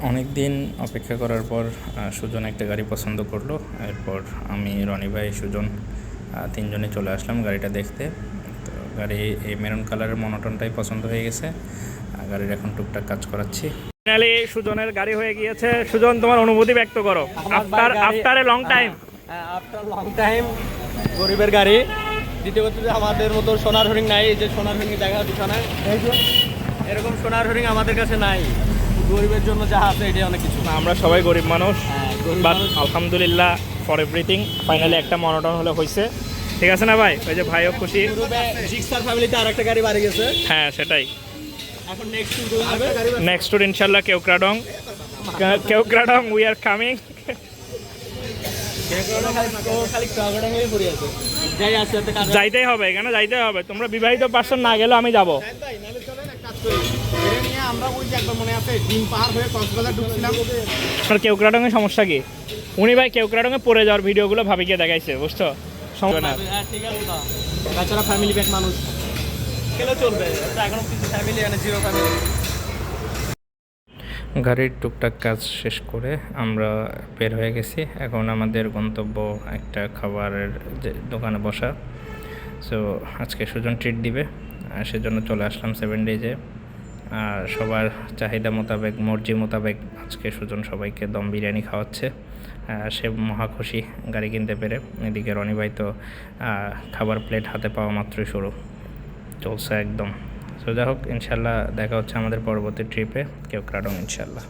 অনেক দিন অপেক্ষা করার পর সুজন একটা গাড়ি পছন্দ করলো। এরপর আমি, রনি ভাই, সুজন তিনজনে চলে আসলাম গাড়িটা দেখতে। তো গাড়ি এই মেরুন কালারের মনোটনটাই পছন্দ হয়ে গেছে। গাড়ির এখন টুকটাক কাজ করাচ্ছি। ফাইনালি সুজনের গাড়ি হয়ে গিয়েছে। সুজন, তোমার অনুভূতি ব্যক্ত করো। After a long time. After long time গরিবের গাড়ি। দ্বিতীয় কথা যে আমাদের মতো সোনার হরিণ নাই, এই যে সোনার হরিণ দেখা হচ্ছে না, এরকম সোনার হরিণ আমাদের কাছে নাই। গরিবের জন্য যা আছে এটাই অনেক কিছু। আমরা সবাই গরিব মানুষ, বাট আলহামদুলিল্লাহ ফর এভরিথিং। ফাইনালি একটা মনোটন হলে হয়েছে, ঠিক আছে না ভাই? ওই যে ভাইও খুশি। জিক্সার ফ্যামিলিতে আরেকটা গাড়ি বাড়ি গেছে। হ্যাঁ, সেটাই। এখন নেক্সট ট্যুর ইনশাল্লাহ কেওক্রাডং। We are coming. যাইতেই হবে, এখানে যাইতেই হবে। তোমরা বিবাহিত পার্সন না গেলেও আমি যাবো। আপনার কেওক্রাডং এর সমস্যা কি? উনি ভাই কেওক্রাডং এ পড়ে যাওয়ার ভিডিওগুলো ভাবিকে দেখাইছে, বুঝছো? সমস্যা না, বাচ্চারা ফ্যামিলি প্যাক মানুষ খেলেও চলবে। এখনো কিছু ফ্যামিলি মানে জিরো ফ্যামিলি। গাড়ির টুকটাক কাজ শেষ করে আমরা বের হয়ে গেছি। এখন আমাদের গন্তব্য একটা খাবারের যে দোকানে বসা। সো আজকে সুজন ট্রিট দিবে, সেজন্য চলে আসলাম 7 ডেজে। আর সবার চাহিদা মোতাবেক, মর্জি মোতাবেক আজকে সুজন সবাইকে দম বিরিয়ানি খাওয়াচ্ছে। সে মহা খুশি গাড়ি কিনতে পেরে। এদিকে রনি ভাই তো খাবার প্লেট হাতে পাওয়া মাত্রই শুরু চলছে একদম। সো যাই হোক, ইনশাল্লাহ দেখা হচ্ছে আমাদের পরবর্তী ট্রিপে কেওক্রাডং ইনশাল্লাহ।